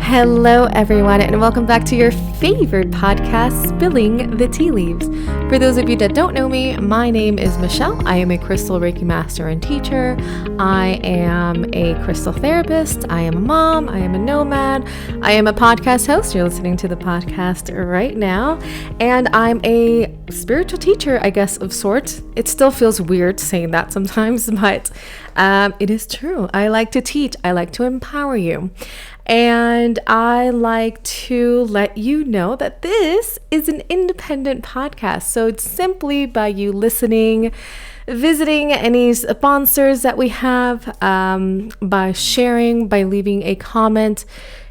Hello, everyone, and welcome back to your favorite podcast, Spilling the Tea Leaves. For those of you that don't know me, my name is Michelle. I am a crystal Reiki master and teacher. I am a crystal therapist. I am a mom. I am a nomad. I am a podcast host. You're listening to the podcast right now. And I'm a spiritual teacher, I guess, of sorts. It still feels weird saying that sometimes, but it is true. I like to teach. I like to empower you. And I like to let you know that this is an independent podcast. So it's simply by you listening, visiting any sponsors that we have, by sharing, by leaving a comment,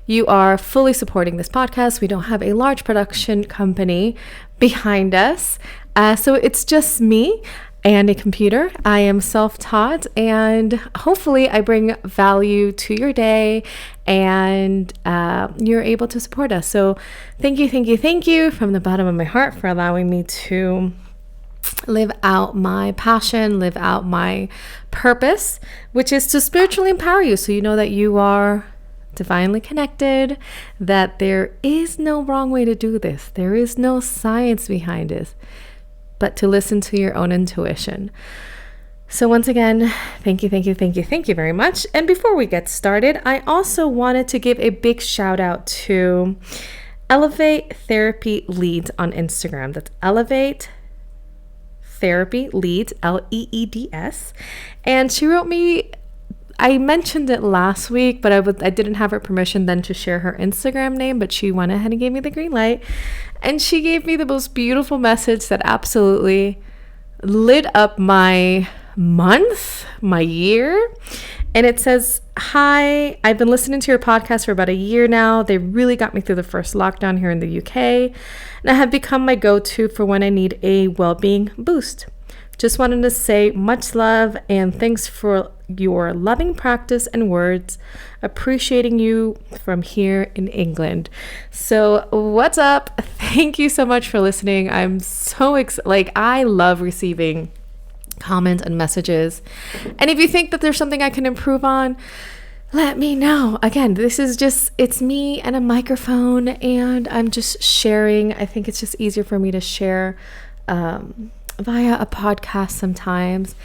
you are fully supporting this podcast. We don't have a large production company behind us. So it's just me and a computer. I am self-taught, and hopefully I bring value to your day and you're able to support us. So thank you from the bottom of my heart for allowing me to live out my passion, live out my purpose, which is to spiritually empower you so you know that you are divinely connected, that there is no wrong way to do this. There is no science behind this, but to listen to your own intuition. So once again, thank you very much. And before we get started, I also wanted to give a big shout out to Elevate Therapy Leads on Instagram. That's Elevate Therapy Leads, Leeds. And she wrote me, I mentioned it last week, but I didn't have her permission then to share her Instagram name, but she went ahead and gave me the green light. And she gave me the most beautiful message that absolutely lit up my month, my year. And it says, "Hi, I've been listening to your podcast for about a year now. They really got me through the first lockdown here in the UK, and I have become my go-to for when I need a well-being boost. Just wanted to say much love and thanks for your loving practice and words. Appreciating you from here in England." So what's up? Thank you so much for listening. I'm so I love receiving comments and messages. And if you think that there's something I can improve on, let me know. Again, this is just, it's me and a microphone, and I'm just sharing. I think it's just easier for me to share via a podcast sometimes.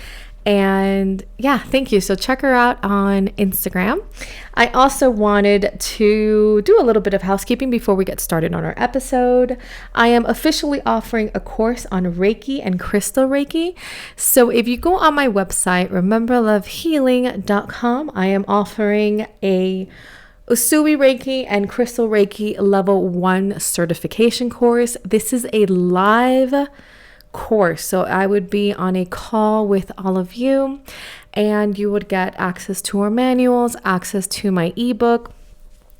And yeah, thank you. So check her out on Instagram. I also wanted to do a little bit of housekeeping before we get started on our episode. I am officially offering a course on Reiki and Crystal Reiki. So if you go on my website, rememberlovehealing.com, I am offering a Usui Reiki and Crystal Reiki Level 1 certification course. This is a live course, so I would be on a call with all of you, and you would get access to our manuals, access to my ebook,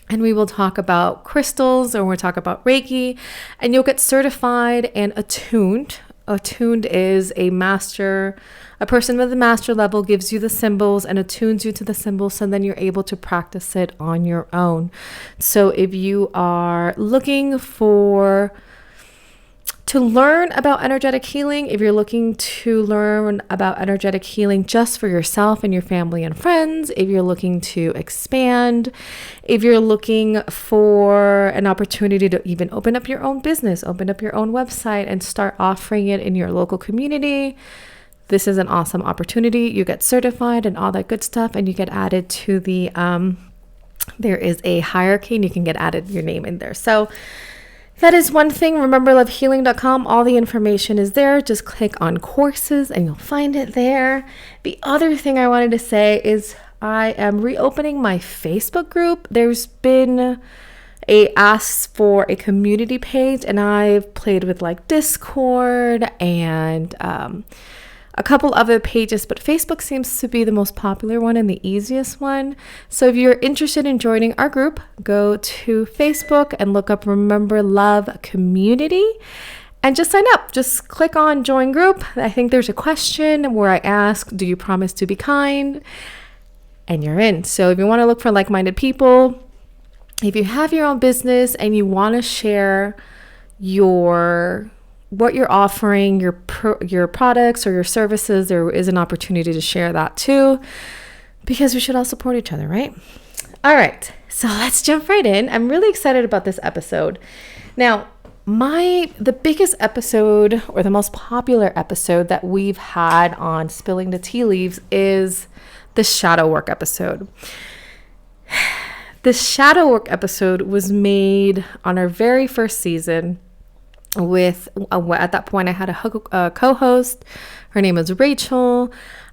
and we will talk about crystals, or we'll talk about Reiki, and you'll get certified and attuned. Attuned is a person with a master level gives you the symbols and attunes you to the symbols, so then you're able to practice it on your own. So if you are looking to learn about energetic healing, if you're looking to learn about energetic healing just for yourself and your family and friends, if you're looking to expand, if you're looking for an opportunity to even open up your own business, open up your own website and start offering it in your local community, this is an awesome opportunity. You get certified and all that good stuff, and you get added to the, there is a hierarchy and you can get added your name in there. So that is one thing. RememberLoveHealing.com. All the information is there. Just click on courses and you'll find it there. The other thing I wanted to say is I am reopening my Facebook group. There's been a ask for a community page, and I've played with like Discord and a couple other pages, but Facebook seems to be the most popular one and the easiest one. So if you're interested in joining our group, go to Facebook and look up Remember Love Community and just sign up. Just click on join group. I think there's a question where I ask, do you promise to be kind? And you're in. So if you want to look for like-minded people, if you have your own business and you want to share what you're offering, your products or your services, there is an opportunity to share that too, because we should all support each other, right? All right, So let's jump right in. I'm really excited about this episode. Now, the biggest episode or the most popular episode that we've had on Spilling the Tea Leaves is the shadow work episode. The shadow work episode was made on our very first season with, at that point I had a co-host. Her name is Rachel.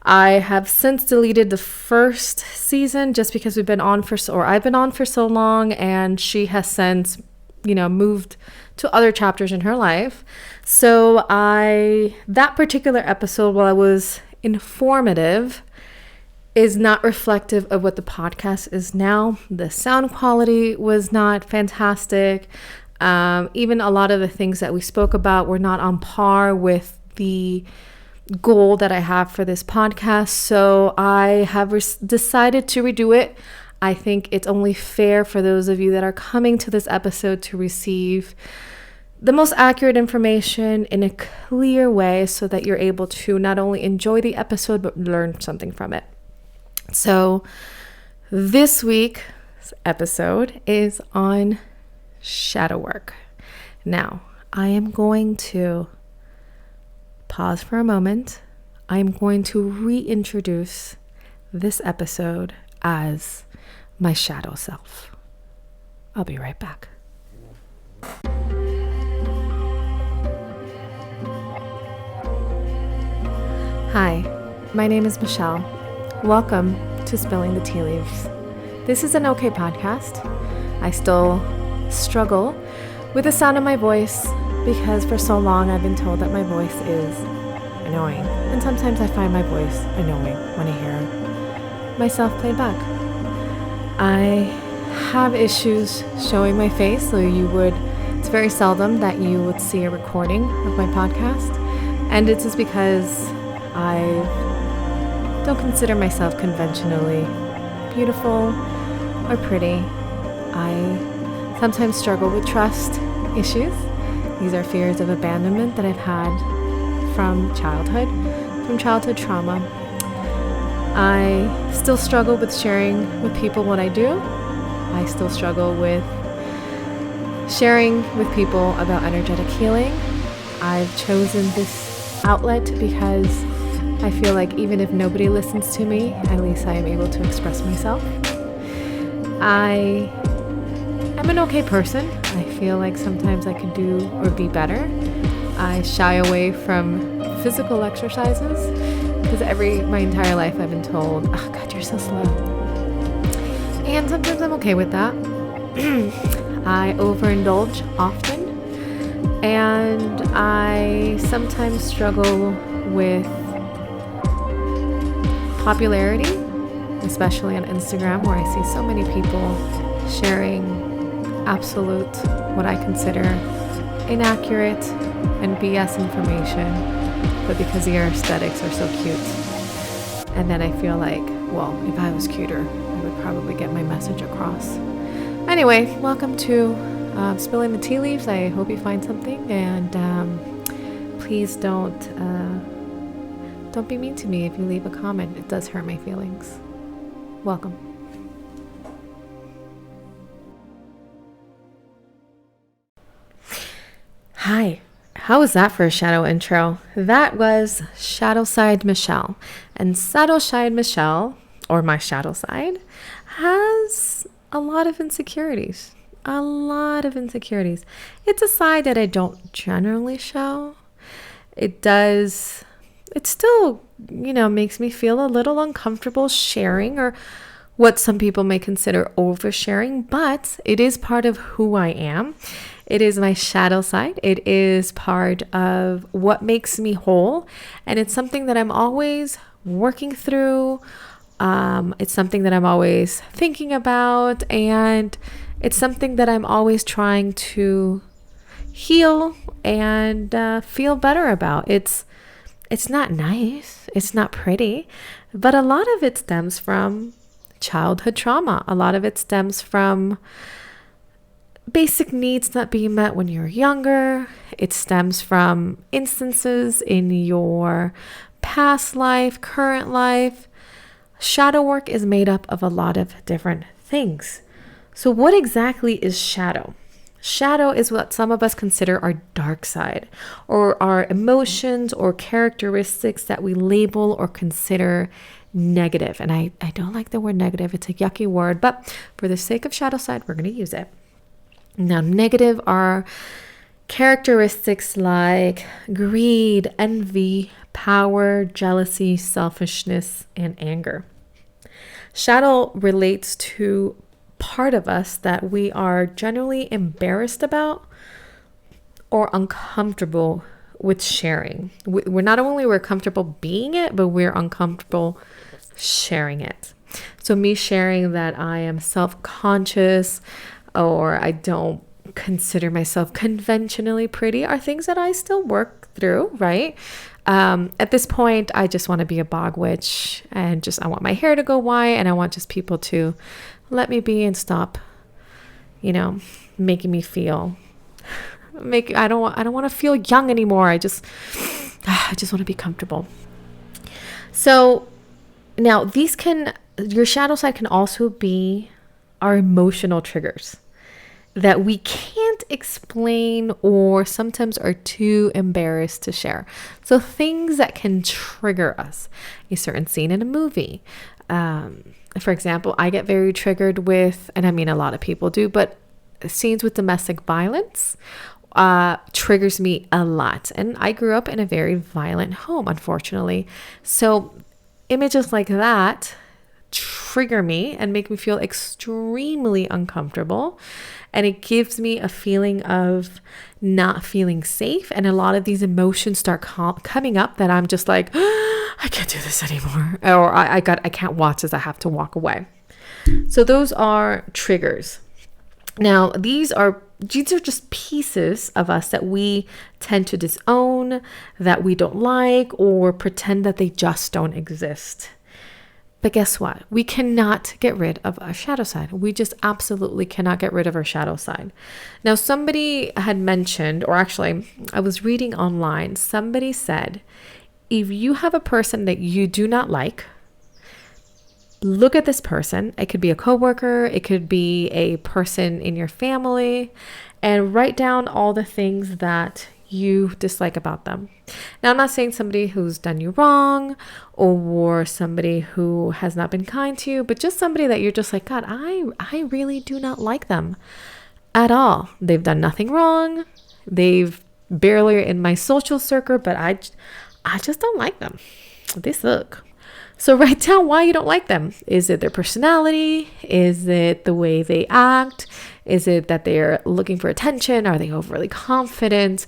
I have since deleted the first season just because I've been on for so long, and she has since, moved to other chapters in her life. So that particular episode, while it was informative, is not reflective of what the podcast is now. The sound quality was not fantastic. Even a lot of the things that we spoke about were not on par with the goal that I have for this podcast. So I have decided to redo it. I think it's only fair for those of you that are coming to this episode to receive the most accurate information in a clear way so that you're able to not only enjoy the episode but learn something from it. So this week's episode is on shadow work. Now, I am going to pause for a moment. I'm going to reintroduce this episode as my shadow self. I'll be right back. Hi, my name is Michelle. Welcome to Spilling the Tea Leaves. This is an okay podcast. I still struggle with the sound of my voice because for so long I've been told that my voice is annoying. And sometimes I find my voice annoying when I hear myself played back. I have issues showing my face, so it's very seldom that you would see a recording of my podcast. And it's just because I don't consider myself conventionally beautiful or pretty. I sometimes struggle with trust issues. These are fears of abandonment that I've had from childhood trauma. I still struggle with sharing with people what I do. I still struggle with sharing with people about energetic healing. I've chosen this outlet because I feel like even if nobody listens to me, at least I am able to express myself. I am an okay person. I feel like sometimes I could do or be better. I shy away from physical exercises because my entire life I've been told, oh God, you're so slow. And sometimes I'm okay with that. I overindulge often, and I sometimes struggle with popularity, especially on Instagram, where I see so many people sharing absolute, what I consider inaccurate and BS information, but because the aesthetics are so cute. And then I feel like, well, if I was cuter, I would probably get my message across. Anyway, welcome to Spilling the Tea Leaves. I hope you find something, and please don't be mean to me if you leave a comment. It does hurt my feelings. Welcome. Hi. How was that for a shadow intro? That was Shadow Side Michelle. And Shadow Side Michelle, or my shadow side, has a lot of insecurities. It's a side that I don't generally show. It still, makes me feel a little uncomfortable sharing, or what some people may consider oversharing, but it is part of who I am. It is my shadow side. It is part of what makes me whole. And it's something that I'm always working through. It's something that I'm always thinking about. And it's something that I'm always trying to heal and feel better about. It's not nice. It's not pretty. But a lot of it stems from childhood trauma. A lot of it stems from basic needs not being met when you're younger. It stems from instances in your past life, current life. Shadow work is made up of a lot of different things. So what exactly is shadow? Shadow is what some of us consider our dark side, or our emotions or characteristics that we label or consider negative. And I don't like the word negative. It's a yucky word, but for the sake of shadow side, we're going to use it. Now, negative are characteristics like greed, envy, power, jealousy, selfishness, and anger. Shadow relates to part of us that we are generally embarrassed about or uncomfortable with sharing. We're not only we're comfortable being it, but we're uncomfortable sharing it. So me sharing that I am self-conscious or I don't consider myself conventionally pretty are things that I still work through, right? At this point, I just want to be a bog witch and I want my hair to go white and I want just people to let me be and stop, making me feel I don't want to feel young anymore. I just want to be comfortable. So now your shadow side can also be our emotional triggers that we can't explain or sometimes are too embarrassed to share. So things that can trigger us, a certain scene in a movie. For example, I get very triggered with, and I mean a lot of people do, but scenes with domestic violence triggers me a lot. And I grew up in a very violent home, unfortunately. So images like that trigger me and make me feel extremely uncomfortable. And it gives me a feeling of not feeling safe. And a lot of these emotions start coming up that I'm just like, I can't do this anymore. Or I can't watch this. I have to walk away. So those are triggers. Now, these are just pieces of us that we tend to disown, that we don't like, or pretend that they just don't exist. But guess what? We cannot get rid of our shadow side. We just absolutely cannot get rid of our shadow side. Now, somebody had mentioned, or actually, I was reading online, somebody said, if you have a person that you do not like, look at this person. It could be a coworker, it could be a person in your family, and write down all the things that you dislike about them. Now, I'm not saying somebody who's done you wrong or somebody who has not been kind to you, but just somebody that you're just like, God, I really do not like them at all. They've done nothing wrong. They've barely in my social circle, but I just don't like them. They suck. So write down why you don't like them. Is it their personality? Is it the way they act? Is it that they're looking for attention? Are they overly confident?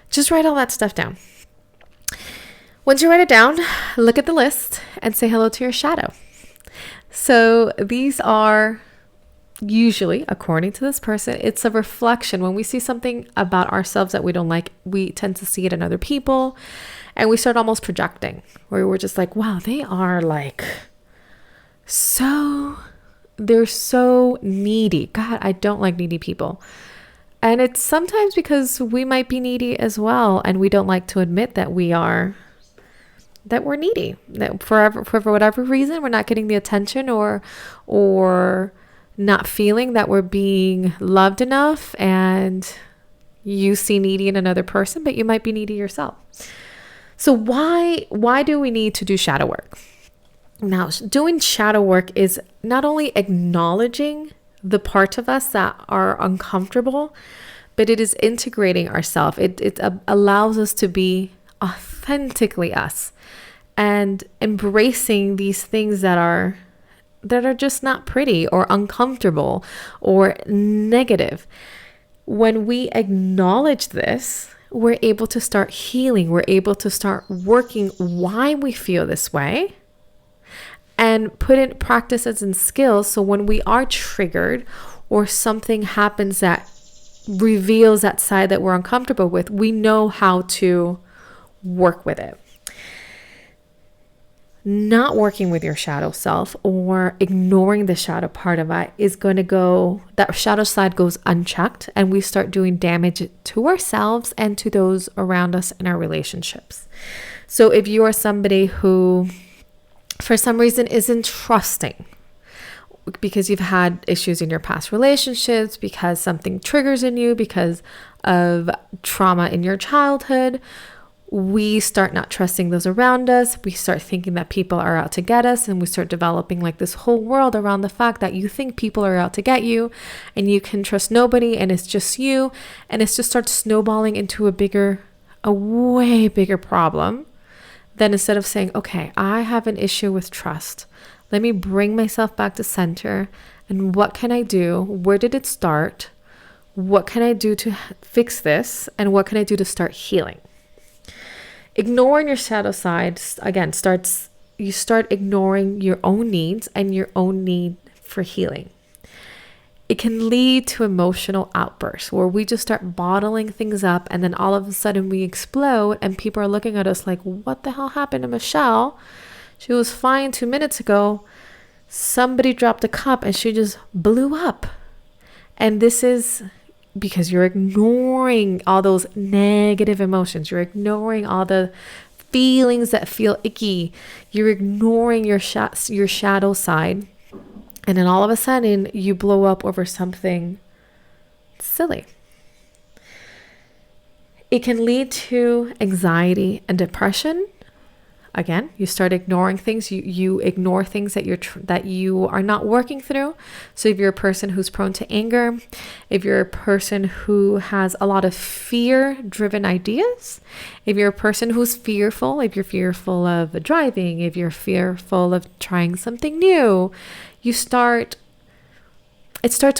Just write all that stuff down. Once you write it down, look at the list and say hello to your shadow. So these are usually, according to this person, it's a reflection. When we see something about ourselves that we don't like, we tend to see it in other people. And we start almost projecting, where we're just like, wow, they are like they're so needy. God, I don't like needy people. And it's sometimes because we might be needy as well. And we don't like to admit that we're needy, that for whatever reason, we're not getting the attention or not feeling that we're being loved enough. And you see needy in another person, but you might be needy yourself. So why do we need to do shadow work? Now, doing shadow work is not only acknowledging the parts of us that are uncomfortable, but it is integrating ourselves. It allows us to be authentically us and embracing these things that are just not pretty or uncomfortable or negative. When we acknowledge this, we're able to start healing. We're able to start working why we feel this way and put in practices and skills. So when we are triggered or something happens that reveals that side that we're uncomfortable with, we know how to work with it. Not working with your shadow self or ignoring the shadow part of it is going to that shadow side goes unchecked, and we start doing damage to ourselves and to those around us in our relationships. So if you are somebody who, for some reason, isn't trusting, because you've had issues in your past relationships, because something triggers in you, because of trauma in your childhood, we start not trusting those around us. We start thinking that people are out to get us, and we start developing like this whole world around the fact that you think people are out to get you and you can trust nobody and it's just you. And it just starts snowballing into a way bigger problem. Then instead of saying, okay, I have an issue with trust. Let me bring myself back to center. And what can I do? Where did it start? What can I do to fix this? And what can I do to start healing? Ignoring your shadow side, again, you start ignoring your own needs and your own need for healing. It can lead to emotional outbursts where we just start bottling things up, and then all of a sudden we explode and people are looking at us like, what the hell happened to Michelle? She was fine 2 minutes ago. Somebody dropped a cup and she just blew up. And this is because you're ignoring all those negative emotions. You're ignoring all the feelings that feel icky. You're ignoring your shadow side. And then all of a sudden you blow up over something silly. It can lead to anxiety and depression. Again, you start ignoring things. You ignore things that you are not working through. So if you're a person who's prone to anger, if you're a person who has a lot of fear-driven ideas, if you're a person who's fearful, if you're fearful of driving, if you're fearful of trying something new, it starts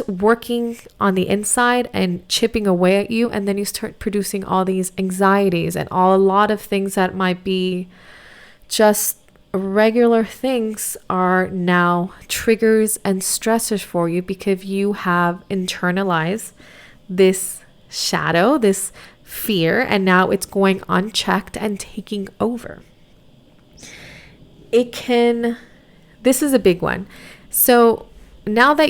working on the inside and chipping away at you. And then you start producing all these anxieties and a lot of things that might be just regular things are now triggers and stressors for you because you have internalized this shadow, this fear, and now it's going unchecked and taking over. This is a big one. So now that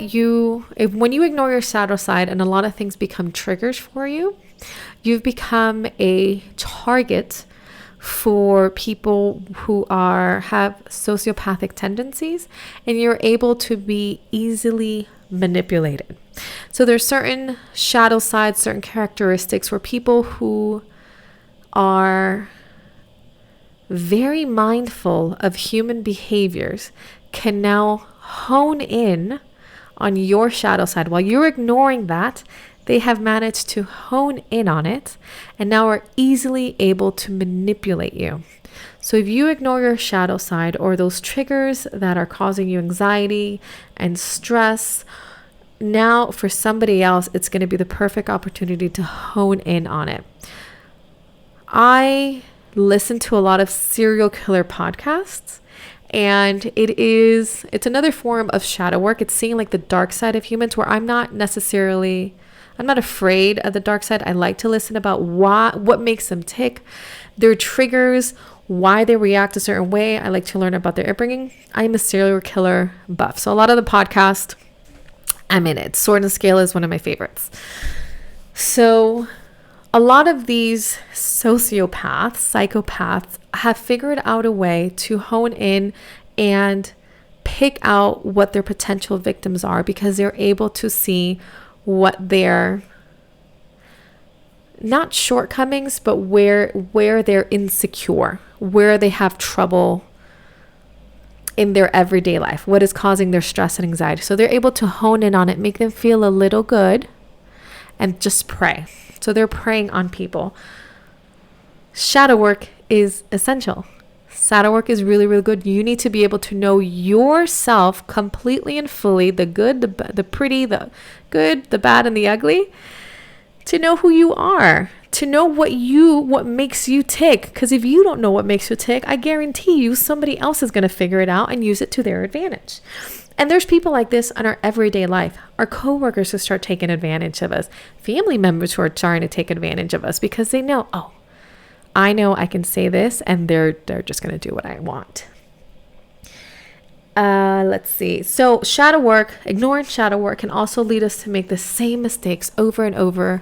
when you ignore your shadow side and a lot of things become triggers for you, you've become a target for people who have sociopathic tendencies, and you're able to be easily manipulated. So there's certain shadow sides, certain characteristics where people who are very mindful of human behaviors can now hone in on your shadow side. While you're ignoring that, they have managed to hone in on it and now are easily able to manipulate you. So if you ignore your shadow side or those triggers that are causing you anxiety and stress, now for somebody else, it's going to be the perfect opportunity to hone in on it. I listen to a lot of serial killer podcasts, and it's another form of shadow work. It's seeing like the dark side of humans, where I'm not afraid of the dark side. I like to listen about what makes them tick, their triggers, why they react a certain way. I like to learn about their upbringing. I'm a serial killer buff. So a lot of the podcast, I'm in it. Sword and Scale is one of my favorites. So a lot of these psychopaths have figured out a way to hone in and pick out what their potential victims are, because they're able to see what their, not shortcomings, but where they're insecure, where they have trouble in their everyday life, what is causing their stress and anxiety. So they're able to hone in on it, make them feel a little good, and just prey. So they're preying on people. Shadow work is essential. Shadow work is really, really good. You need to be able to know yourself completely and fully, the good, the pretty, the good, the bad, and the ugly, to know who you are, to know what makes you tick. Because if you don't know what makes you tick, I guarantee you somebody else is going to figure it out and use it to their advantage. And there's people like this in our everyday life. Our coworkers who start taking advantage of us, family members who are trying to take advantage of us because they know, I know I can say this and they're just going to do what I want. Let's see. So ignoring shadow work can also lead us to make the same mistakes over and over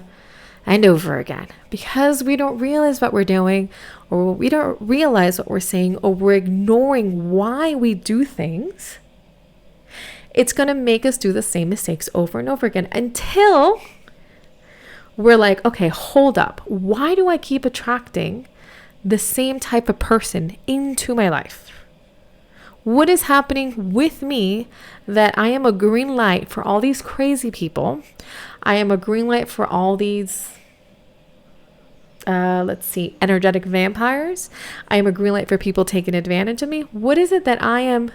and over again, because we don't realize what we're doing, or we don't realize what we're saying, or we're ignoring why we do things. it's going to make us do the same mistakes over and over again until we're like, okay, hold up. Why do I keep attracting the same type of person into my life? What is happening with me that I am a green light for all these crazy people? I am a green light for all these, energetic vampires. I am a green light for people taking advantage of me. What is it that I am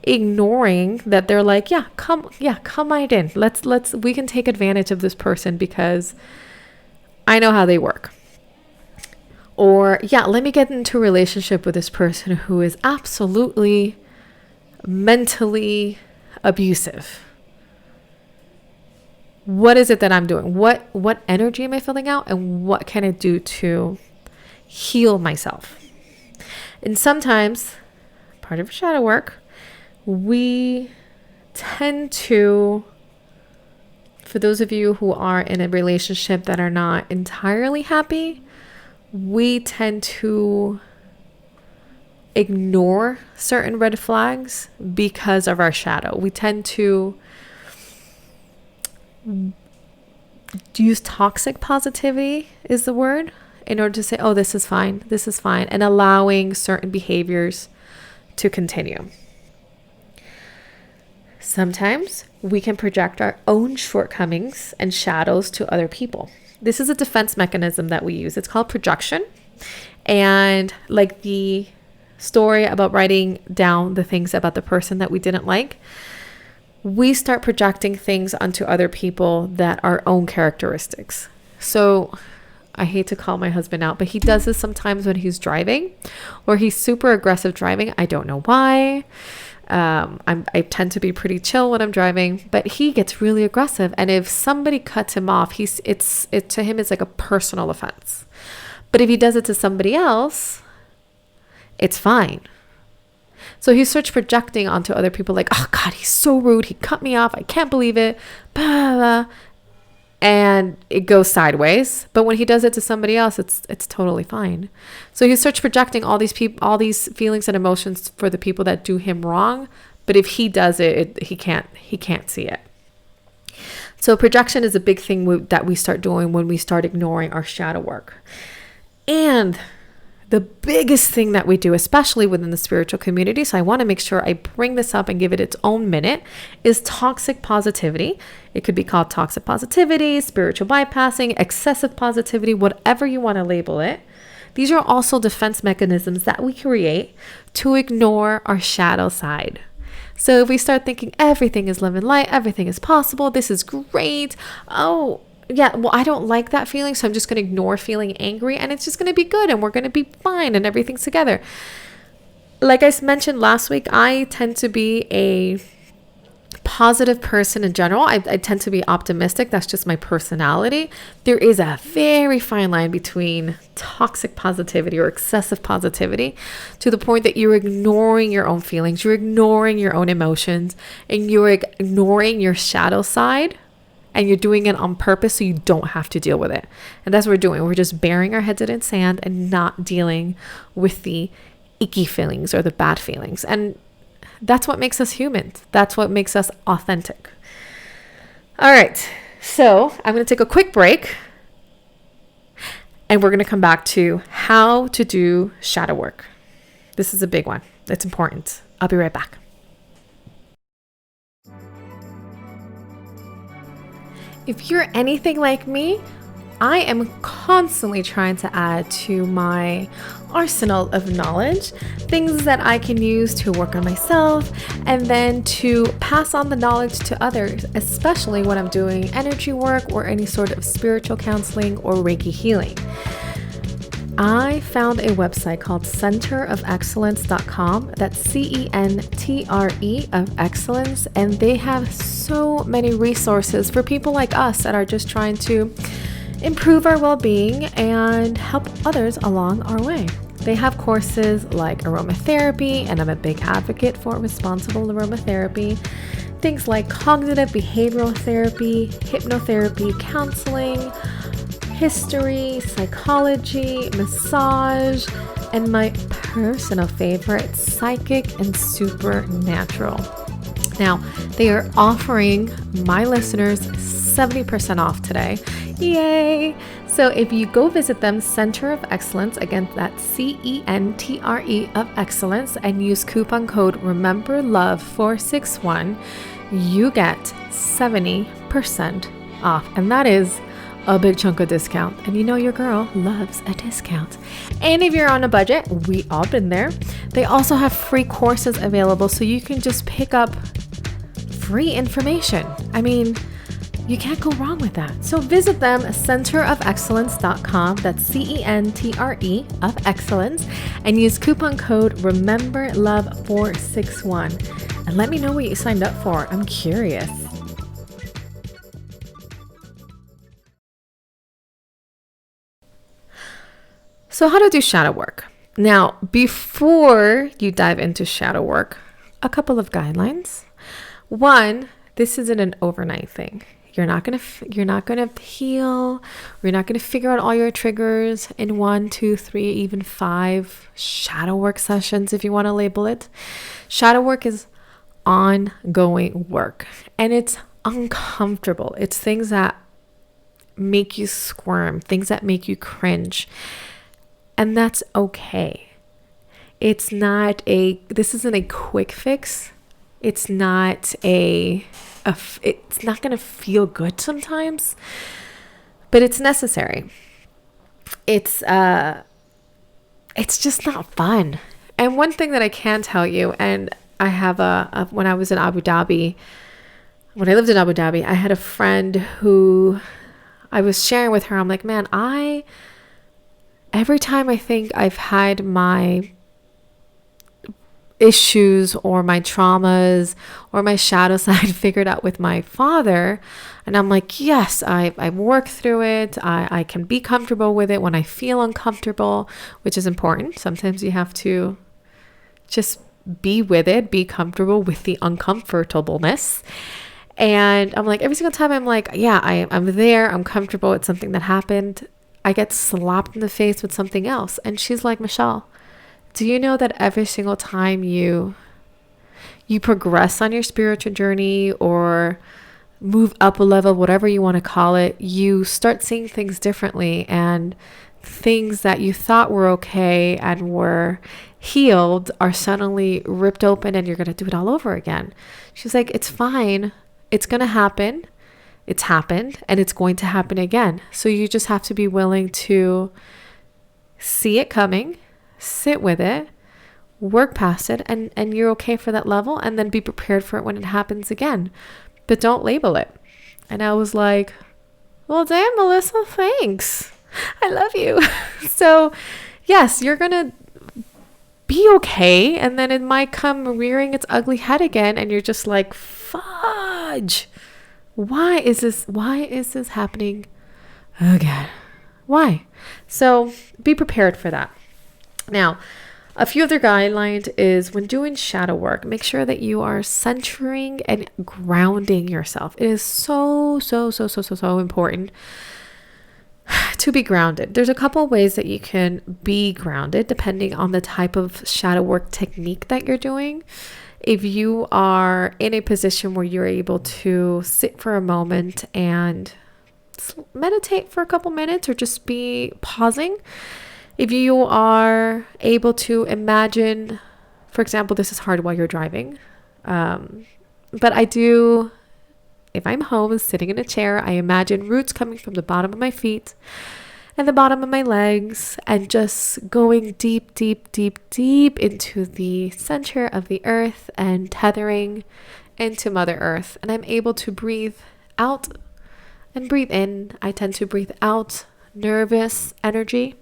ignoring that they're like, come right in. We can take advantage of this person because I know how they work. Or, let me get into a relationship with this person who is absolutely mentally abusive. What is it that I'm doing? What energy am I filling out? And what can I do to heal myself? And sometimes, part of shadow work, we tend to, for those of you who are in a relationship that are not entirely happy, we tend to ignore certain red flags because of our shadow. We tend to use toxic positivity is the word in order to say, oh, this is fine, and allowing certain behaviors to continue. Sometimes we can project our own shortcomings and shadows to other people. This is a defense mechanism that we use. It's called projection. And like the story about writing down the things about the person that we didn't like, we start projecting things onto other people that are our own characteristics. So I hate to call my husband out, but he does this sometimes when he's driving, or he's super aggressive driving. I don't know why. I tend to be pretty chill when I'm driving, but he gets really aggressive. And if somebody cuts him off, to him, it's like a personal offense. But if he does it to somebody else, it's fine. So he starts projecting onto other people like, oh God, he's so rude. He cut me off. I can't believe it. Blah, blah. And it goes sideways. But when he does it to somebody else, it's totally fine. So he starts projecting all these feelings and emotions for the people that do him wrong. But if he does it, he can't see it. So projection is a big thing that we start doing when we start ignoring our shadow work. And the biggest thing that we do, especially within the spiritual community, so I want to make sure I bring this up and give it its own minute, is toxic positivity. It could be called toxic positivity, spiritual bypassing, excessive positivity, whatever you want to label it. These are also defense mechanisms that we create to ignore our shadow side. So if we start thinking everything is love and light, everything is possible, this is great. Oh, yeah, well, I don't like that feeling, so I'm just going to ignore feeling angry, and it's just going to be good, and we're going to be fine, and everything's together. Like I mentioned last week, I tend to be a positive person in general. I tend to be optimistic. That's just my personality. There is a very fine line between toxic positivity or excessive positivity to the point that you're ignoring your own feelings, you're ignoring your own emotions, and you're ignoring your shadow side. And you're doing it on purpose so you don't have to deal with it. And that's what we're doing. We're just burying our heads in sand and not dealing with the icky feelings or the bad feelings. And that's what makes us human. That's what makes us authentic. All right. So I'm going to take a quick break. And we're going to come back to how to do shadow work. This is a big one. It's important. I'll be right back. If you're anything like me, I am constantly trying to add to my arsenal of knowledge, things that I can use to work on myself and then to pass on the knowledge to others, especially when I'm doing energy work or any sort of spiritual counseling or Reiki healing. I found a website called centerofexcellence.com. That's CENTRE of excellence. And they have so many resources for people like us that are just trying to improve our well-being and help others along our way. They have courses like aromatherapy, and I'm a big advocate for responsible aromatherapy. Things like cognitive behavioral therapy, hypnotherapy, counseling, history, psychology, massage, and my personal favorite, psychic and supernatural. Now, they are offering my listeners 70% off today. Yay! So if you go visit them, Center of Excellence, again, that's CENTRE of Excellence, and use coupon code RememberLove461, you get 70% off. And that is a big chunk of discount. And you know your girl loves a discount. And if you're on a budget, we all been there. They also have free courses available, so you can just pick up free information. I mean, you can't go wrong with that. So visit them, centerofexcellence.com. That's CENTRE of Excellence, and use coupon code RememberLove461. And let me know what you signed up for. I'm curious. So how to do shadow work. Now, before you dive into shadow work, a couple of guidelines. One, this isn't an overnight thing. You're not gonna heal. You're not gonna figure out all your triggers in 1, 2, 3, even 5 shadow work sessions, if you want to label it. Shadow work is ongoing work, and it's uncomfortable. It's things that make you squirm, things that make you cringe, and that's okay. This isn't a quick fix. It's not it's not going to feel good sometimes, but it's necessary. It's just not fun. And one thing that I can tell you, and I have when I lived in Abu Dhabi, I had a friend who I was sharing with her. I'm like, man, every time I think I've had my issues or my traumas or my shadow side figured out with my father, and I'm like, yes, I've worked through it. I can be comfortable with it when I feel uncomfortable, which is important. Sometimes you have to just be with it, be comfortable with the uncomfortableness. And I'm like, every single time I'm like, yeah, I'm there, I'm comfortable. It's something that happened. I get slapped in the face with something else. And she's like, Michelle, do you know that every single time you progress on your spiritual journey or move up a level, whatever you want to call it, you start seeing things differently, and things that you thought were okay and were healed are suddenly ripped open, and you're going to do it all over again. She's like, it's fine. It's going to happen. It's happened, and it's going to happen again. So you just have to be willing to see it coming, sit with it, work past it, and you're okay for that level, and then be prepared for it when it happens again. But don't label it. And I was like, well, damn, Melissa, thanks. I love you. So yes, you're going to be okay, and then it might come rearing its ugly head again, and you're just like, fudge. Why is this happening again? Why? So be prepared for that. Now, a few other guidelines is when doing shadow work, make sure that you are centering and grounding yourself. It is so important to be grounded. There's a couple ways that you can be grounded depending on the type of shadow work technique that you're doing. If you are in a position where you're able to sit for a moment and meditate for a couple minutes or just be pausing, if you are able to imagine, for example, this is hard while you're driving, but I do, if I'm home sitting in a chair, I imagine roots coming from the bottom of my feet and the bottom of my legs and just going deep into the center of the earth and tethering into Mother Earth. And I'm able to breathe out and breathe in. I tend to breathe out nervous energy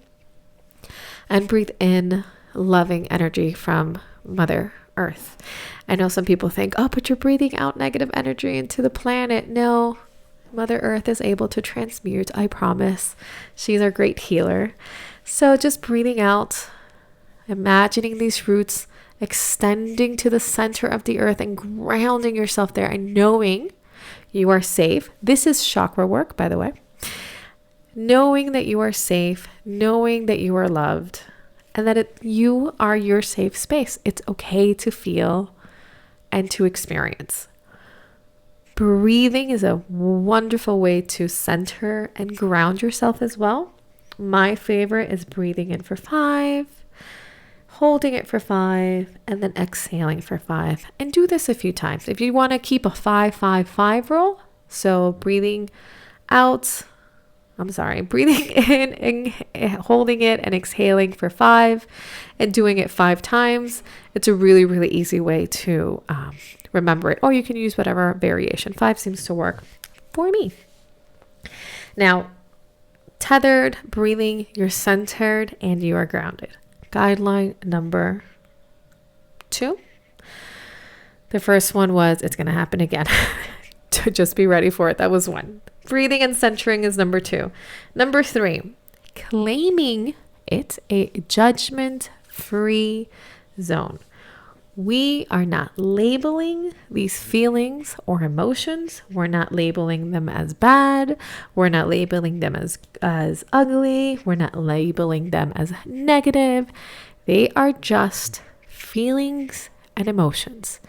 and breathe in loving energy from Mother Earth. I know some people think, oh, but you're breathing out negative energy into the planet. No, Mother Earth is able to transmute, I promise. She's our great healer. So just breathing out, imagining these roots extending to the center of the earth and grounding yourself there and knowing you are safe. This is chakra work, by the way. Knowing that you are safe, knowing that you are loved, and that you are your safe space. It's okay to feel and to experience. Breathing is a wonderful way to center and ground yourself as well. My favorite is breathing in for 5, holding it for 5, and then exhaling for 5. And do this a few times. If you want to keep a 5-5-5 rule, so breathing in and holding it and exhaling for 5 and doing it 5 times, it's a really, really easy way to remember it. Or you can use whatever variation. 5 seems to work for me. Now, tethered breathing, you're centered and you are grounded. Guideline number 2. The first one was, it's going to happen again. To just be ready for it. That was 1. Breathing and centering is number 2. Number 3, claiming it a judgment-free zone. We are not labeling these feelings or emotions. We're not labeling them as bad. We're not labeling them as ugly. We're not labeling them as negative. They are just feelings and emotions.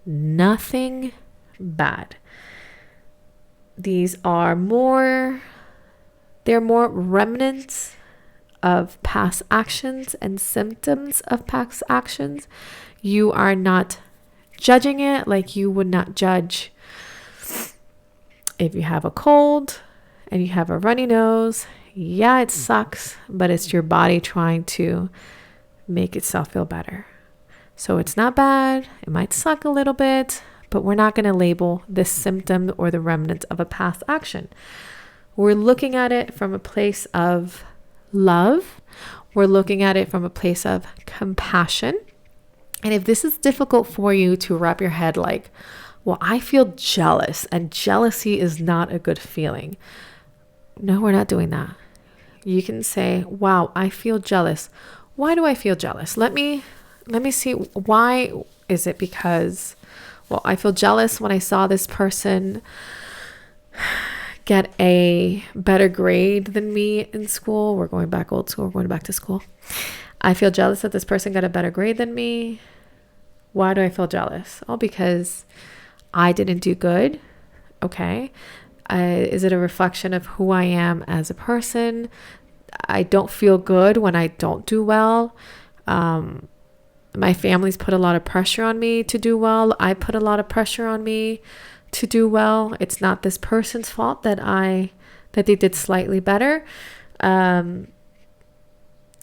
Nothing bad. These are more remnants of past actions and symptoms of past actions. You are not judging it like you would not judge if you have a cold and you have a runny nose. Yeah, it sucks, but it's your body trying to make itself feel better. So it's not bad. It might suck a little bit, but we're not going to label this symptom or the remnant of a past action. We're looking at it from a place of love. We're looking at it from a place of compassion. And if this is difficult for you to wrap your head like, well, I feel jealous and jealousy is not a good feeling. No, we're not doing that. You can say, wow, I feel jealous. Why do I feel jealous? Let me see. Why is it? Because, well, I feel jealous when I saw this person get a better grade than me in school. We're going back old school. We're going back to school. I feel jealous that this person got a better grade than me. Why do I feel jealous? Oh, because I didn't do good. Okay. Is it a reflection of who I am as a person? I don't feel good when I don't do well. My family's put a lot of pressure on me to do well. I put a lot of pressure on me to do well. It's not this person's fault that they did slightly better.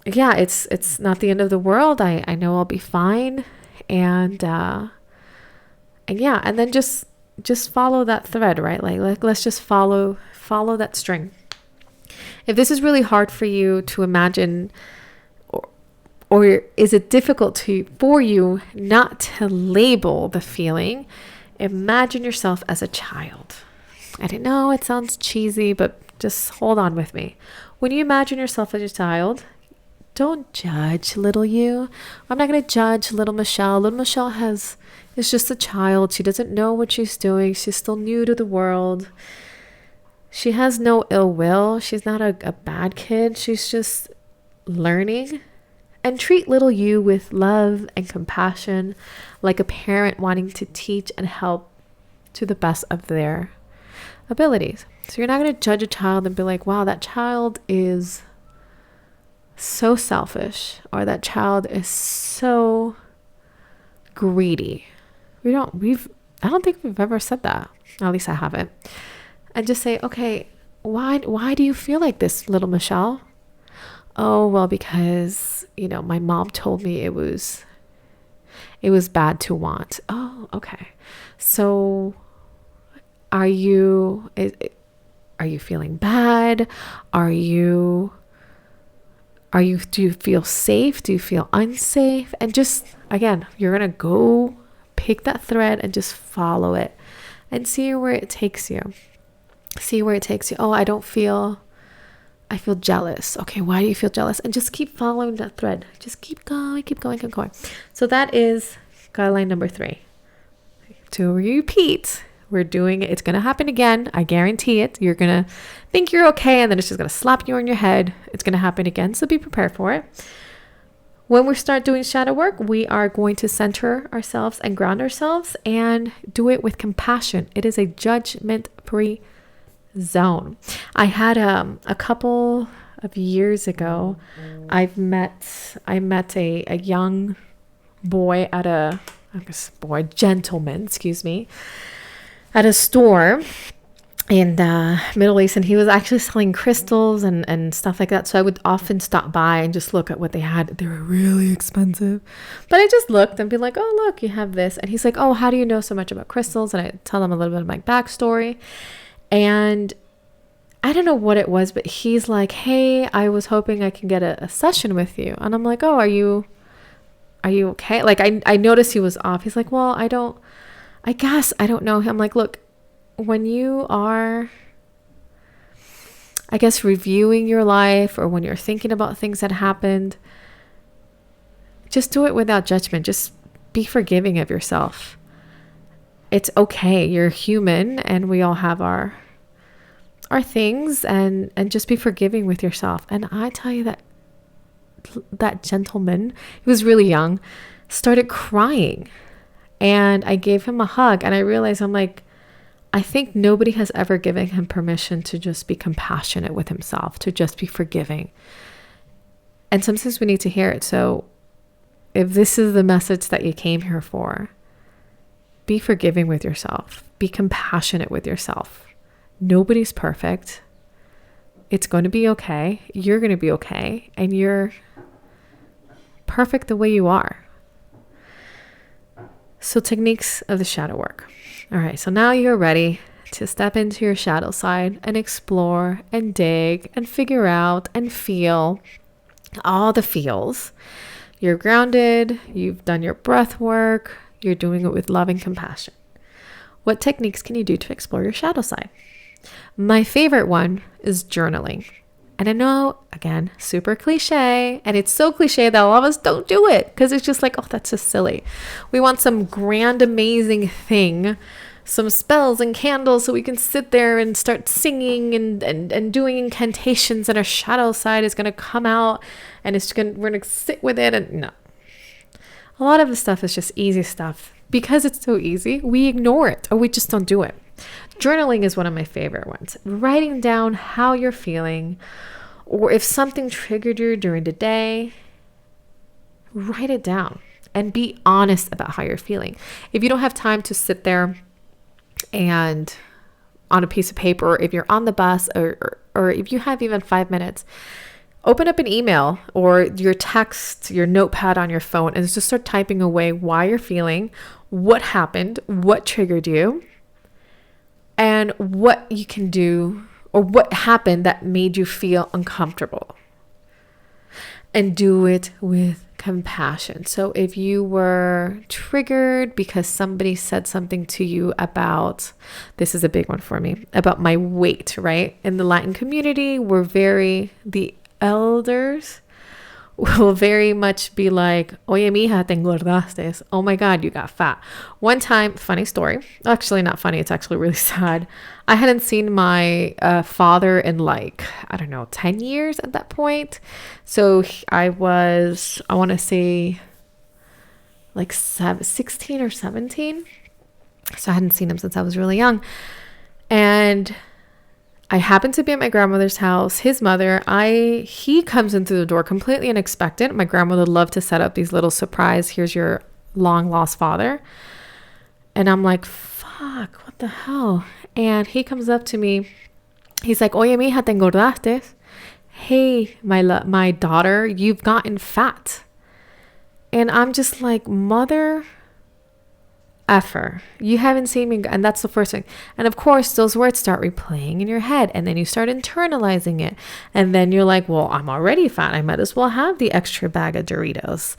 Yeah, it's not the end of the world. I know I'll be fine. And yeah, and then just follow that thread, right? Like let's just follow that string. If this is really hard for you to imagine, or is it difficult for you not to label the feeling, imagine yourself as a child. I don't know, it sounds cheesy, but just hold on with me. When you imagine yourself as a child, don't judge little you. I'm not going to judge little Michelle. Little Michelle is just a child. She doesn't know what she's doing. She's still new to the world. She has no ill will. She's not a bad kid. She's just learning. And treat little you with love and compassion, like a parent wanting to teach and help to the best of their abilities. So you're not going to judge a child and be like, wow, that child is so selfish, or that child is so greedy. I don't think we've ever said that. At least I haven't. And just say, okay, why do you feel like this, little Michelle? Oh, well, because, my mom told me it was bad to want. Oh, okay. So are you feeling bad? Do you feel safe? Do you feel unsafe? And just, again, you're going to go pick that thread and just follow it and see where it takes you. Oh, I feel jealous. Okay, why do you feel jealous? And just keep following that thread. Just keep going. So that is guideline number 3. To repeat, we're doing it. It's going to happen again. I guarantee it. You're going to think you're okay, and then it's just going to slap you on your head. It's going to happen again. So be prepared for it. When we start doing shadow work, we are going to center ourselves and ground ourselves and do it with compassion. It is a judgment-free zone. I had a couple of years ago, I met a young boy at gentleman, at a store in the Middle East, and he was actually selling crystals and stuff like that. So I would often stop by and just look at what they had. They were really expensive, but I just looked and be like, oh, look, you have this. And he's like, oh, how do you know so much about crystals? And I tell them a little bit of my backstory. And I don't know what it was, but he's like, hey, I was hoping I can get a session with you. And I'm like, oh, are you okay? Like, I noticed he was off. He's like, well, I don't know. I'm like, look, when you are, I guess, reviewing your life, or when you're thinking about things that happened, just do it without judgment. Just be forgiving of yourself. It's okay. You're human, and we all have our things, and just be forgiving with yourself. And I tell you that gentleman, he was really young, started crying, and I gave him a hug, and I realized, I'm like, I think nobody has ever given him permission to just be compassionate with himself, to just be forgiving. And sometimes we need to hear it. So if this is the message that you came here for, be forgiving with yourself, be compassionate with yourself. Nobody's perfect. It's going to be okay. You're going to be okay. And you're perfect the way you are. So techniques of the shadow work. All right, so now you're ready to step into your shadow side and explore and dig and figure out and feel all the feels. You're grounded, you've done your breath work, you're doing it with love and compassion. What techniques can you do to explore your shadow side? My favorite one is journaling. And I know, again, super cliche, and it's so cliche that a lot of us don't do it because it's just like, oh, that's just silly. We want some grand, amazing thing, some spells and candles so we can sit there and start singing and doing incantations, and our shadow side is going to come out, and we're going to sit with it. And no, a lot of the stuff is just easy stuff. Because it's so easy, we ignore it, or we just don't do it. Journaling is one of my favorite ones. Writing down how you're feeling, or if something triggered you during the day, write it down and be honest about how you're feeling. If you don't have time to sit there and on a piece of paper, or if you're on the bus, or if you have even 5 minutes, open up an email or your text, your notepad on your phone, and just start typing away why you're feeling, what happened, what triggered you, and what you can do, or what happened that made you feel uncomfortable. And do it with compassion. So if you were triggered because somebody said something to you about, this is a big one for me, about my weight, right? In the Latin community, the elders will very much be like, oye, mija, te engordaste. Oh my God, you got fat. One time, funny story. Actually, not funny. It's actually really sad. I hadn't seen my father in 10 years at that point. So I want to say 16 or 17. So I hadn't seen him since I was really young. And I happened to be at my grandmother's house. His mother, he comes in through the door completely unexpected. My grandmother loved to set up these little surprise. Here's your long lost father. And I'm like, fuck, what the hell? And he comes up to me. He's like, oye, mija, te engordaste. Hey, my daughter, you've gotten fat. And I'm just like, mother effer, you haven't seen me. And that's the first thing. And of course, those words start replaying in your head, and then you start internalizing it. And then you're like, well, I'm already fat. I might as well have the extra bag of Doritos.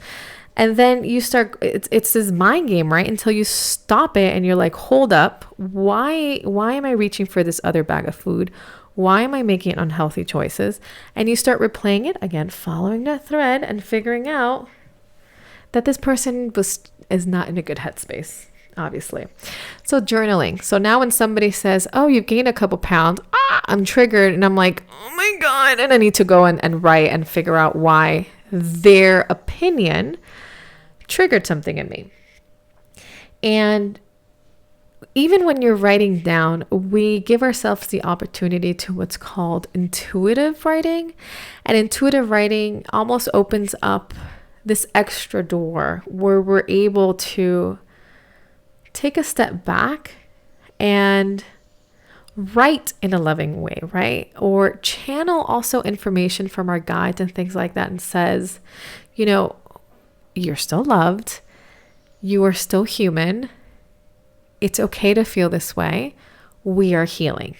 And then you start, it's this mind game, right? Until you stop it and you're like, hold up. Why am I reaching for this other bag of food? Why am I making unhealthy choices? And you start replaying it again, following that thread and figuring out that this person is not in a good headspace. Obviously. So journaling. So now when somebody says, oh, you've gained a couple pounds, I'm triggered, and I'm like, oh my God. And I need to go and write and figure out why their opinion triggered something in me. And even when you're writing down, we give ourselves the opportunity to what's called intuitive writing. And intuitive writing almost opens up this extra door where we're able to take a step back and write in a loving way, right? Or channel also information from our guides and things like that, and says, you're still loved. You are still human. It's okay to feel this way. We are healing.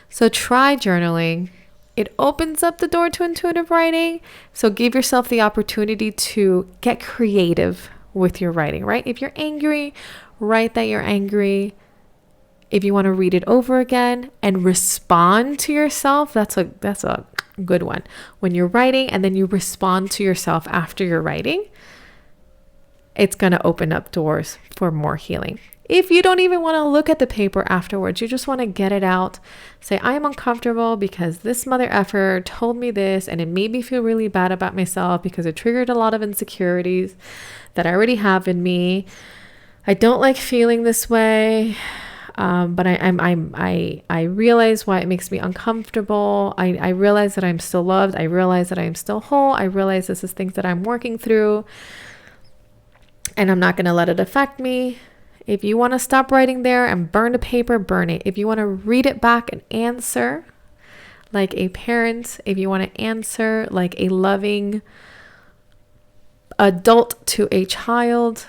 So try journaling. It opens up the door to intuitive writing. So give yourself the opportunity to get creative with your writing, right? If you're angry, write that you're angry. If you want to read it over again and respond to yourself, that's a good one. When you're writing and then you respond to yourself after you're writing, it's going to open up doors for more healing. If you don't even want to look at the paper afterwards, you just want to get it out. Say, I am uncomfortable because this mother effer told me this, and it made me feel really bad about myself because it triggered a lot of insecurities that I already have in me. I don't like feeling this way. But I realize why it makes me uncomfortable. I realize that I'm still loved. I realize that I am still whole. I realize this is things that I'm working through, and I'm not going to let it affect me. If you want to stop writing there and burn the paper, burn it. If you want to read it back and answer like a parent, if you want to answer like a loving adult to a child,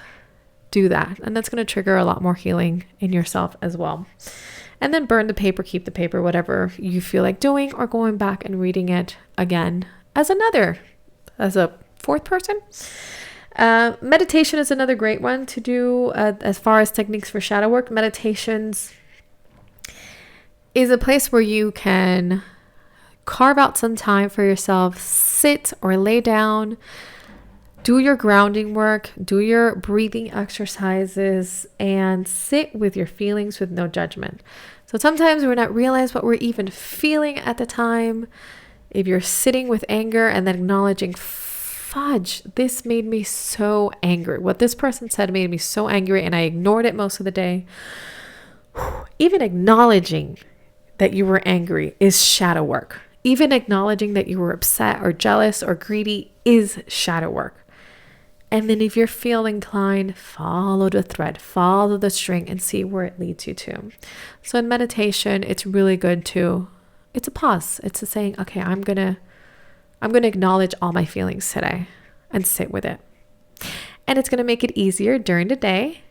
do that. And that's going to trigger a lot more healing in yourself as well. And then burn the paper, keep the paper, whatever you feel like doing, or going back and reading it again as a fourth person. Meditation is another great one to do as far as techniques for shadow work. Meditations is a place where you can carve out some time for yourself, sit or lay down, do your grounding work, do your breathing exercises, and sit with your feelings with no judgment. So sometimes we're not realize what we're even feeling at the time. If you're sitting with anger and then acknowledging, fudge, this made me so angry. What this person said made me so angry, and I ignored it most of the day. Even acknowledging that you were angry is shadow work. Even acknowledging that you were upset or jealous or greedy is shadow work. And then if you're feeling inclined, follow the thread, follow the string, and see where it leads you to. So in meditation, it's really good it's a pause. It's a saying, okay, I'm going to acknowledge all my feelings today and sit with it. And it's going to make it easier during the day.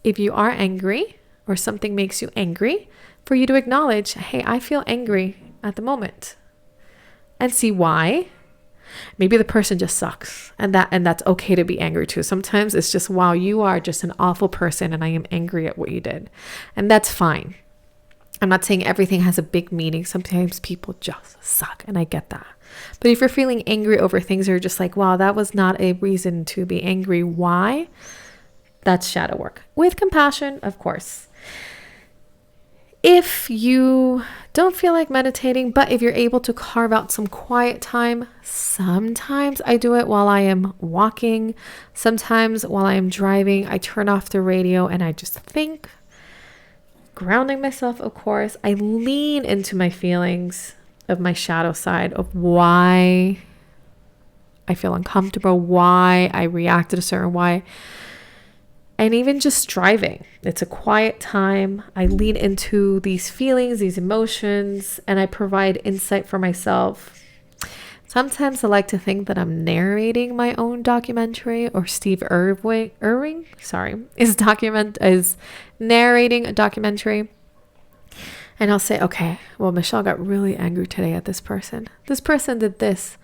If you are angry or something makes you angry, for you to acknowledge, hey, I feel angry at the moment, and see why. Maybe the person just sucks, and that's okay to be angry too. Sometimes it's just, wow, you are just an awful person and I am angry at what you did. And that's fine. I'm not saying everything has a big meaning. Sometimes people just suck, and I get that. But if you're feeling angry over things, you're just like, wow, that was not a reason to be angry. Why? That's shadow work. With compassion, of course. If you don't feel like meditating, but if you're able to carve out some quiet time, sometimes I do it while I am walking. Sometimes while I am driving, I turn off the radio and I just think, grounding myself, of course. I lean into my feelings of my shadow side, of why I feel uncomfortable, why I reacted a certain way. And even just driving, it's a quiet time. I lean into these feelings, these emotions, and I provide insight for myself. Sometimes I like to think that I'm narrating my own documentary, or Steve Irwin is narrating a documentary. And I'll say, okay, well, Michelle got really angry today at this person. This person did this.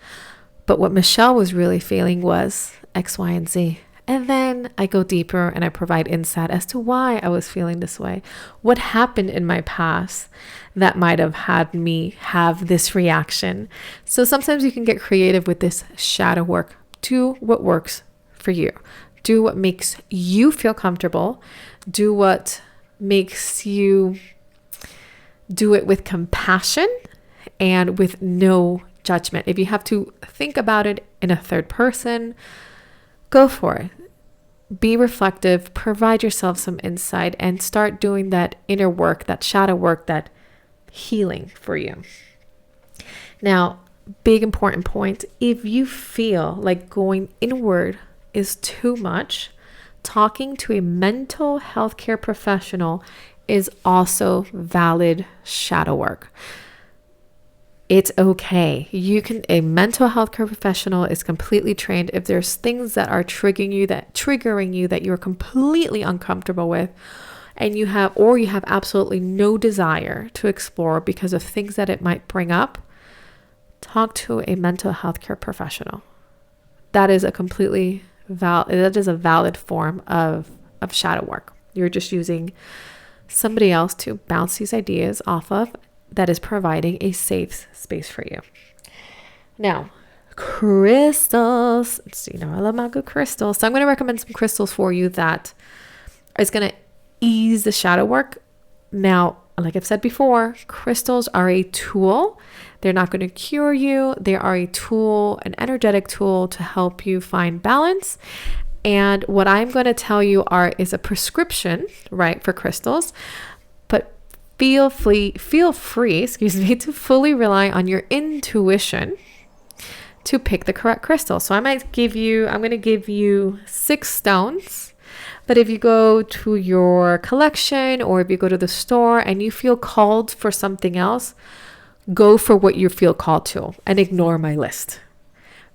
But what Michelle was really feeling was X, Y, and Z. And then I go deeper and I provide insight as to why I was feeling this way. What happened in my past that might have had me have this reaction. So sometimes you can get creative with this shadow work. Do what works for you. Do what makes you feel comfortable. Do what makes you do it with compassion and with no judgment. If you have to think about it in a third person, go for it. Be reflective, provide yourself some insight, and start doing that inner work, that shadow work, that healing for you. Now, big important point, if you feel like going inward is too much, talking to a mental health care professional is also valid shadow work. It's okay. A mental health care professional is completely trained. If there's things that are triggering you that you're completely uncomfortable with, and you have absolutely no desire to explore because of things that it might bring up, talk to a mental health care professional. That is a valid form of shadow work. You're just using somebody else to bounce these ideas off of, that is providing a safe space for you. Now, crystals. So, I love my good crystals. So I'm going to recommend some crystals for you that is going to ease the shadow work. Now, like I've said before, crystals are a tool. They're not going to cure you. They are a tool, an energetic tool to help you find balance. And what I'm going to tell you is a prescription, right, for crystals. But feel free, to fully rely on your intuition to pick the correct crystal. So I'm going to give you 6 stones. But if you go to your collection or if you go to the store and you feel called for something else, go for what you feel called to and ignore my list.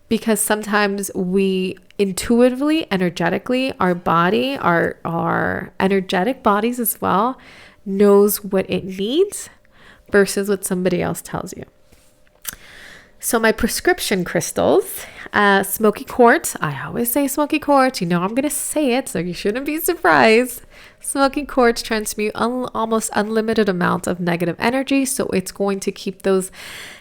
Because sometimes we intuitively, energetically, our body, our energetic bodies as well, knows what it needs versus what somebody else tells you. So my prescription crystals, smoky quartz. I always say smoky quartz. I'm going to say it, so you shouldn't be surprised. Smoky quartz transmute almost unlimited amount of negative energy. So it's going to keep those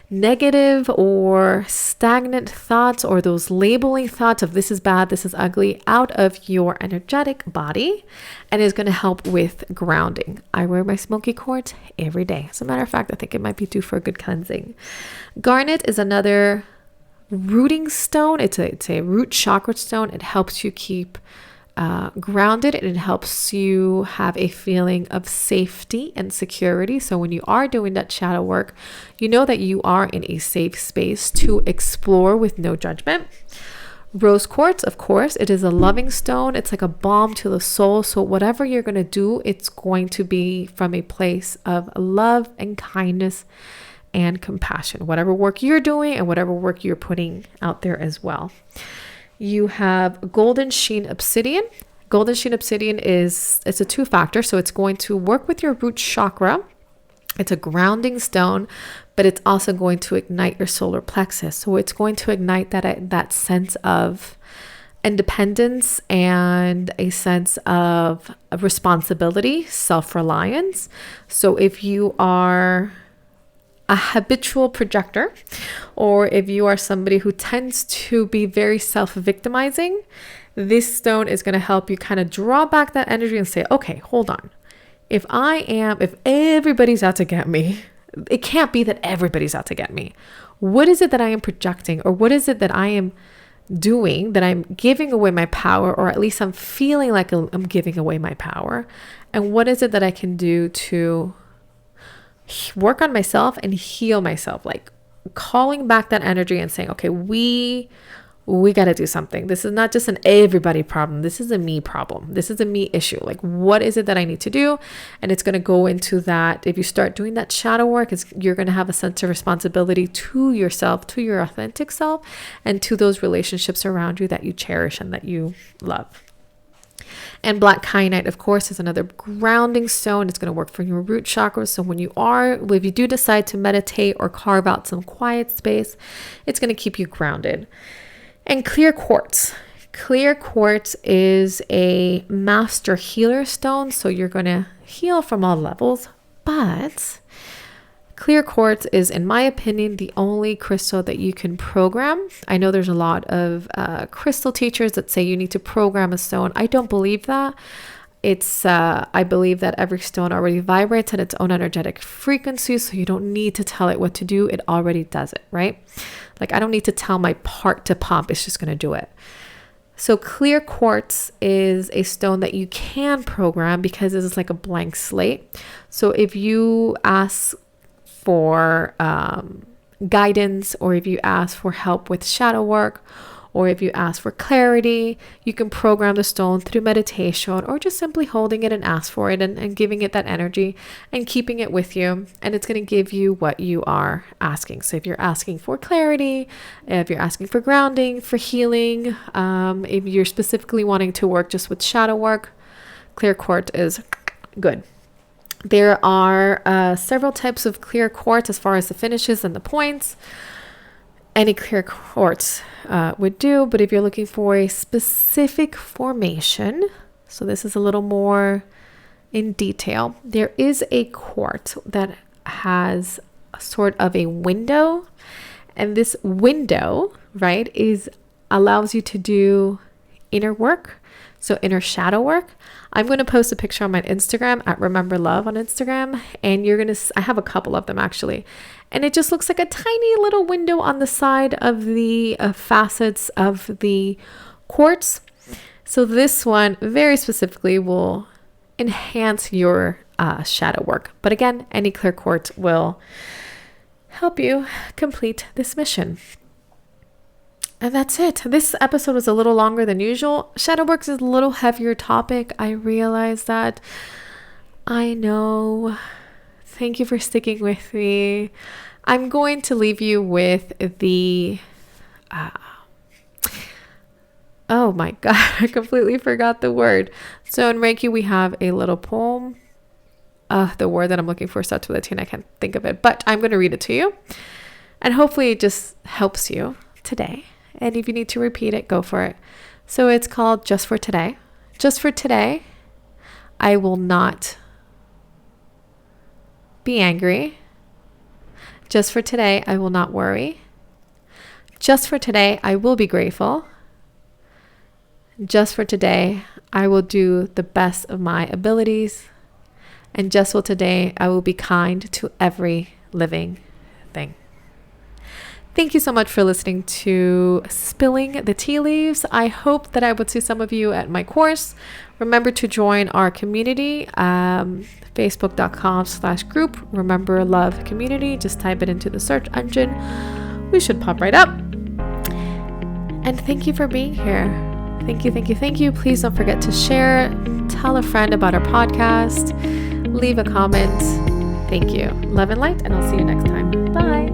negative or stagnant thoughts or those labeling thoughts of this is bad, this is ugly out of your energetic body, and is going to help with grounding. I wear my smoky quartz every day. As a matter of fact, I think it might be due for a good cleansing. Garnet is another rooting stone. It's a root chakra stone. It helps you keep grounded, and it helps you have a feeling of safety and security. So when you are doing that shadow work, you know that you are in a safe space to explore with no judgment. Rose quartz, of course, it is a loving stone. It's like a balm to the soul. So whatever you're going to do, it's going to be from a place of love and kindness and compassion. Whatever work you're doing and whatever work you're putting out there as well. You have golden sheen obsidian. Golden sheen obsidian it's a 2-factor, so it's going to work with your root chakra. It's a grounding stone, but it's also going to ignite your solar plexus. So it's going to ignite that sense of independence and a sense of responsibility, self-reliance. So if you are a habitual projector, or if you are somebody who tends to be very self-victimizing, this stone is going to help you kind of draw back that energy and say, okay, hold on. If everybody's out to get me, it can't be that everybody's out to get me. What is it that I am projecting, or what is it that I am doing that I'm giving away my power, or at least I'm feeling like I'm giving away my power? And what is it that I can do to work on myself and heal myself, like calling back that energy and saying, okay, we got to do something. This is not just an everybody problem. This is a me problem. This is a me issue. Like, what is it that I need to do? And it's going to go into that. If you start doing that shadow work, you're going to have a sense of responsibility to yourself, to your authentic self, and to those relationships around you that you cherish and that you love. And black kyanite, of course, is another grounding stone. It's going to work for your root chakra. So if you do decide to meditate or carve out some quiet space, it's going to keep you grounded. And clear quartz. Clear quartz is a master healer stone. So you're going to heal from all levels, but clear quartz is, in my opinion, the only crystal that you can program. I know there's a lot of crystal teachers that say you need to program a stone. I don't believe that. It's, I believe that every stone already vibrates at its own energetic frequency, so you don't need to tell it what to do. It already does it, right? Like I don't need to tell my part to pump. It's just going to do it. So clear quartz is a stone that you can program because it is like a blank slate. So if you ask for guidance, or if you ask for help with shadow work, or if you ask for clarity, you can program the stone through meditation, or just simply holding it and ask for it and giving it that energy and keeping it with you. And it's going to give you what you are asking. So if you're asking for clarity, if you're asking for grounding, for healing, if you're specifically wanting to work just with shadow work, clear quartz is good. There are several types of clear quartz as far as the finishes and the points. Any clear quartz would do, but if you're looking for a specific formation, so this is a little more in detail, there is a quartz that has a sort of a window, and this window, right, allows you to do inner work, so inner shadow work. I'm going to post a picture on my Instagram at Remember Love on Instagram, and I have a couple of them actually. And it just looks like a tiny little window on the side of the facets of the quartz. So this one very specifically will enhance your shadow work. But again, any clear quartz will help you complete this mission. And that's it. This episode was a little longer than usual. Shadow work is a little heavier topic. I realize that. I know. Thank you for sticking with me. I'm going to leave you with the... oh my God, I completely forgot the word. So in Reiki, we have a little poem. The word that I'm looking for starts with a T and I can't think of it, but I'm going to read it to you. And hopefully it just helps you today. And if you need to repeat it, go for it. So it's called Just for Today. Just for today, I will not be angry. Just for today, I will not worry. Just for today, I will be grateful. Just for today, I will do the best of my abilities. And just for today, I will be kind to every living thing. Thank you so much for listening to Spilling the Tea Leaves. I hope that I would see some of you at my course. Remember to join our community, facebook.com/group, Remember Love Community. Just type it into the search engine. We should pop right up. And thank you for being here. Thank you, thank you, thank you. Please don't forget to share, tell a friend about our podcast, leave a comment. Thank you. Love and light, and I'll see you next time. Bye.